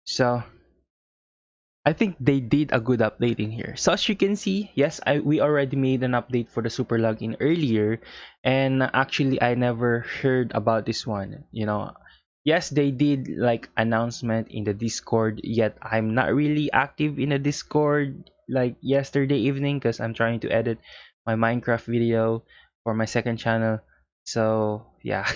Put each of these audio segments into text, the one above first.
So I think they did a good update in here. So as you can see, yes, we already made an update for the super login earlier, and actually I never heard about this one. Yes, they did like announcement in the Discord, yet I'm not really active in the Discord like yesterday evening because I'm trying to edit my Minecraft video for my second channel. So yeah,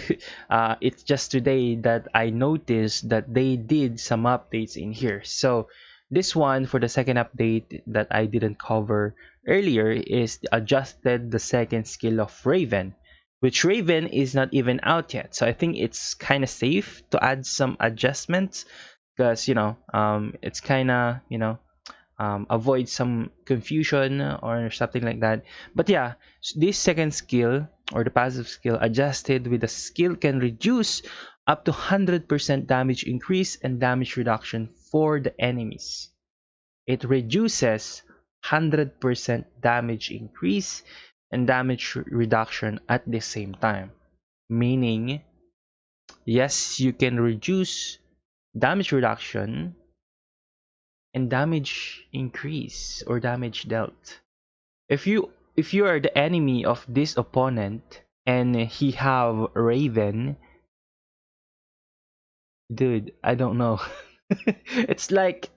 it's just today that I noticed that they did some updates in here. So this one for the second update that I didn't cover earlier is adjusted the second skill of Raven, which Raven is not even out yet. So I think it's kind of safe to add some adjustments because it's kind of avoid some confusion or something like that. But yeah, this second skill or the passive skill adjusted with the skill can reduce up to 100% damage increase and damage reduction for the enemies. It reduces 100% damage increase and damage reduction at the same time. Meaning, yes, you can reduce damage reduction and damage increase or damage dealt. If you are the enemy of this opponent and he have Raven, dude, I don't know. It's like,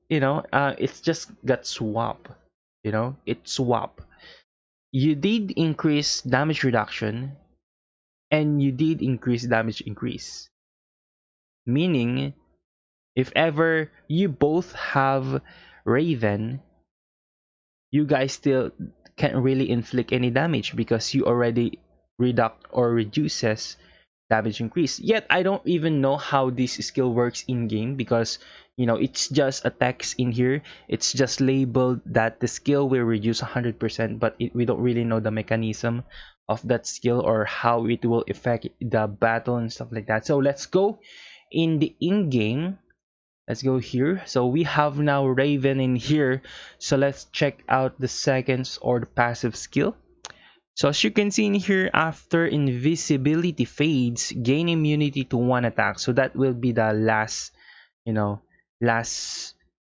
it's just got swap. It swap. You did increase damage reduction and you did increase damage increase. Meaning, if ever you both have Raven, you guys still can't really inflict any damage because you already reduct or reduces damage increase. Yet I don't even know how this skill works in game because it's just a text in here. It's just labeled that the skill will reduce 100%, but we don't really know the mechanism of that skill or how it will affect the battle and stuff like that. So let's go in the in-game. Let's go here. So we have now Raven in here. So let's check out the seconds or the passive skill. So as you can see in here, after invisibility fades, gain immunity to one attack. So that will be the last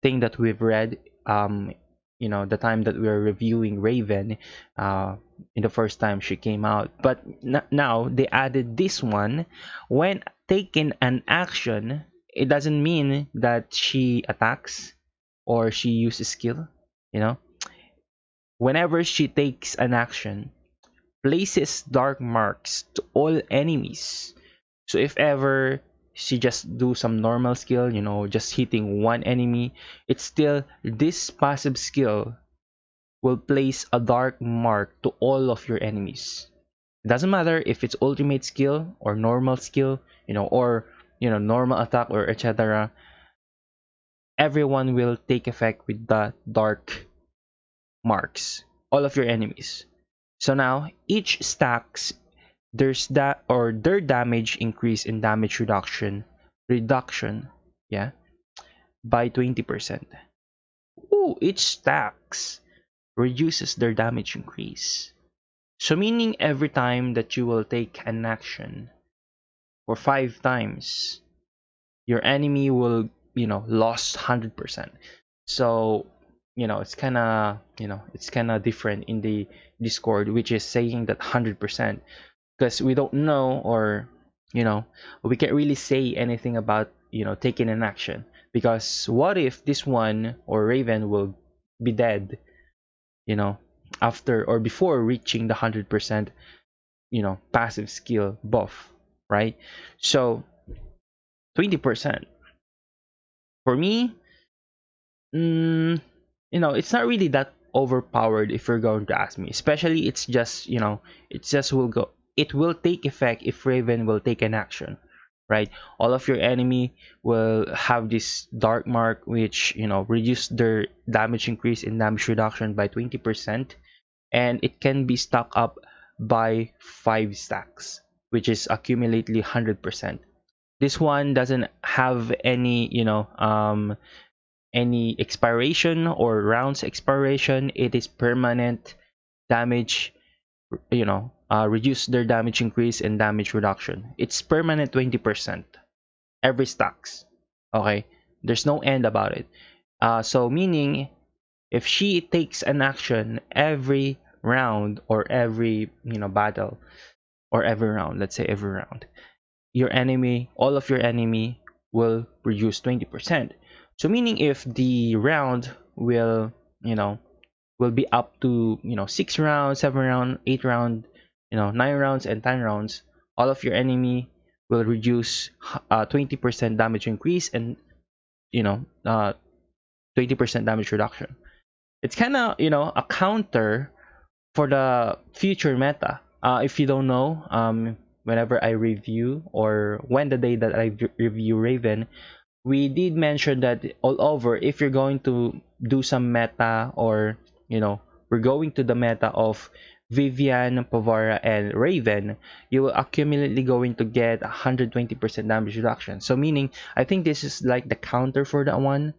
thing that we've read. The time that we are reviewing Raven, in the first time she came out. But now they added this one. When taking an action, it doesn't mean that she attacks or she uses skill. You know, whenever she takes an action, places dark marks to all enemies. So if ever she just do some normal skill, just hitting one enemy, it's still this passive skill will place a dark mark to all of your enemies. It doesn't matter if it's ultimate skill or normal skill, or normal attack or etc. Everyone will take effect with the dark marks, all of your enemies. So now each stacks their damage increase in damage reduction, yeah, by 20%. Ooh, each stacks reduces their damage increase. So meaning every time that you will take an action for 5 times, your enemy will, lost 100%. So, it's kind of different in the Discord, which is saying that 100%, because we don't know, or you know we can't really say anything about taking an action, because what if this one or Raven will be dead, you know after or before reaching the 100% passive skill buff, right? So 20% for me, mm, it's not really that overpowered if you're going to ask me. Especially, it will take effect if Raven will take an action, right? All of your enemy will have this dark mark, which reduce their damage increase and damage reduction by 20%, and it can be stacked up by 5 stacks, which is accumulately 100%. This one doesn't have any expiration or rounds expiration. It is permanent damage, reduce their damage increase and damage reduction. It's permanent 20% every stacks. Okay, There's no end about it. So meaning if she takes an action every round or every battle or every round, let's say every round, your enemy, all of your enemy will reduce 20%. So meaning if the round will, will be up to, 6 rounds, 7 round, 8 round, 9 rounds and 10 rounds, all of your enemy will reduce 20% damage increase and, you know, uh, 20% damage reduction. It's kind of, a counter for the future meta. If you don't know, whenever I review or when the day that I review Raven, we did mention that all over, if you're going to do some meta or, we're going to the meta of Vivian, Pavara, and Raven, you will accumulately going to get 120% damage reduction. So meaning, I think this is like the counter for that one,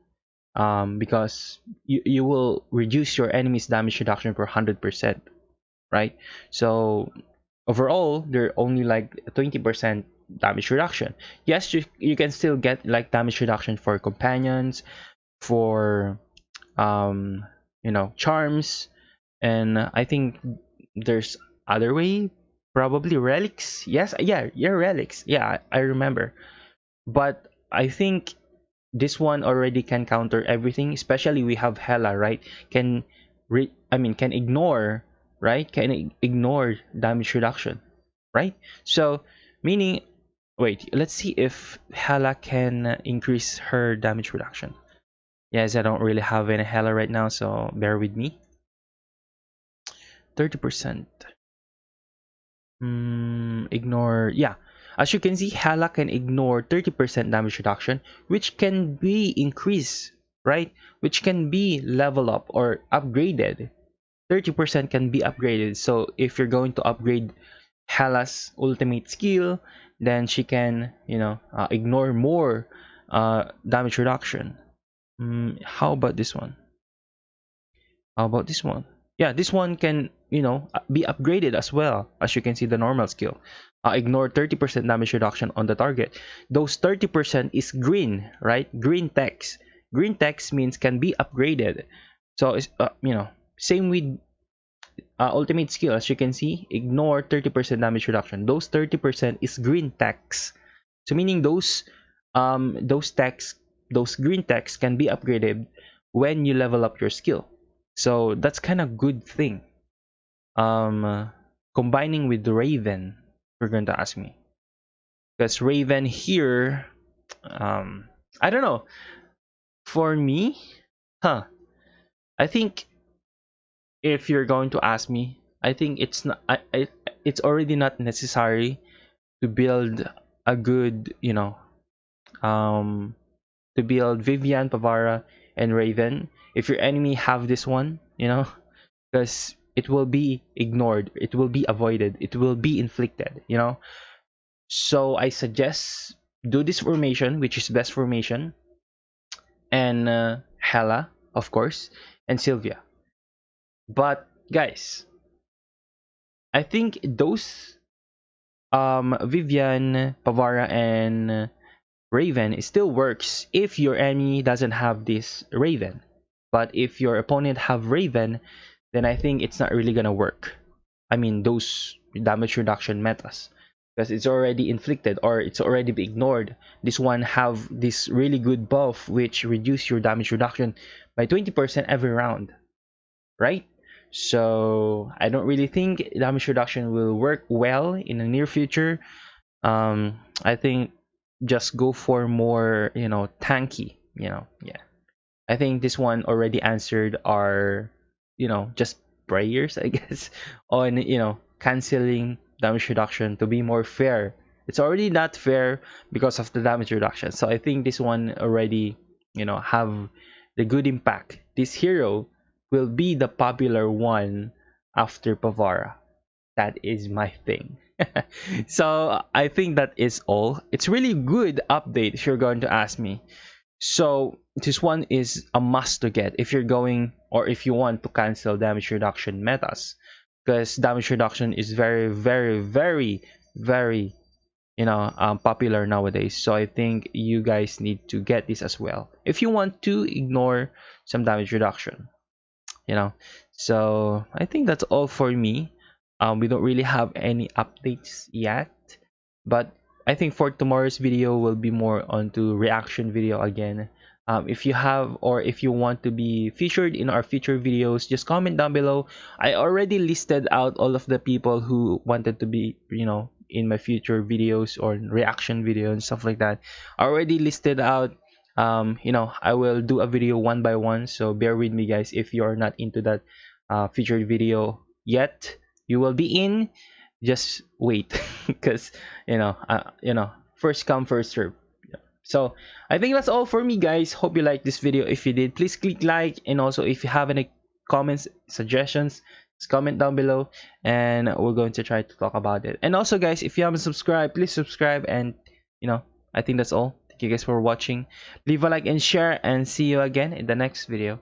because you will reduce your enemy's damage reduction for 100%, right? So overall, they're only like 20% damage reduction. Yes, you can still get like damage reduction for companions, for charms, and I think there's other way, probably relics. Yes, yeah, relics. Yeah, I remember. But I think this one already can counter everything, especially we have Hela, right? Can ignore, right? Can ignore damage reduction, right? So meaning, wait, let's see if Hela can increase her damage reduction. Yes, I don't really have any Hela right now, so bear with me. 30%. Ignore, yeah. As you can see, Hala can ignore 30% damage reduction, which can be increased, right? Which can be level up or upgraded. 30% can be upgraded. So if you're going to upgrade Hala's ultimate skill, then she can, ignore more damage reduction. How about this one? How about this one? Yeah, this one can, be upgraded as well. As you can see, the normal skill. Ignore 30% damage reduction on the target. Those 30% is green, right? Green text. Green text means can be upgraded. So, it's, same with ultimate skill. As you can see, ignore 30% damage reduction. Those 30% is green text. So, meaning those text, those green text can be upgraded when you level up your skill. So that's kind of good thing. Combining with Raven, you're going to ask me, because Raven here, I don't know. For me, I think if you're going to ask me, I think it's not. It's already not necessary to build a good, to build Vivian, Pavara, and Raven. If your enemy have this one, because it will be ignored, it will be avoided, it will be inflicted, so I suggest do this formation, which is best formation, and Hela, of course, and Sylvia. But guys, I think those Vivian, Pavara, and Raven, it still works if your enemy doesn't have this Raven. But if your opponent have Raven, then I think it's not really gonna work. I mean, those damage reduction metas, because it's already inflicted or it's already be ignored. This one have this really good buff which reduce your damage reduction by 20% every round, right? So I don't really think damage reduction will work well in the near future. I think just go for more, tanky, yeah. I think this one already answered our, just prayers, I guess, on, canceling damage reduction to be more fair. It's already not fair because of the damage reduction. So I think this one already, have the good impact. This hero will be the popular one after Pavara. That is my thing. So I think that is all. It's really good update if you're going to ask me. So this one is a must to get if you're going or if you want to cancel damage reduction metas, because damage reduction is very, very, very, very, popular nowadays. So I think you guys need to get this as well if you want to ignore some damage reduction. you know so I think that's all for me. We don't really have any updates yet, but I think for tomorrow's video will be more onto reaction video again. If you have, or if you want to be featured in our future videos, just comment down below. I already listed out all of the people who wanted to be, in my future videos or reaction video and stuff like that. I already listed out. I will do a video one by one, so bear with me, guys. If you're not into that featured video yet, you will be in. Just wait, because first come first serve. So I think that's all for me, guys. Hope you like this video. If you did, please click like, and also if you have any comments, suggestions, just comment down below, and we're going to try to talk about it. And also, guys, if you haven't subscribed, please subscribe. And I think that's all. Thank you guys for watching. Leave a like and share, and see you again in the next video.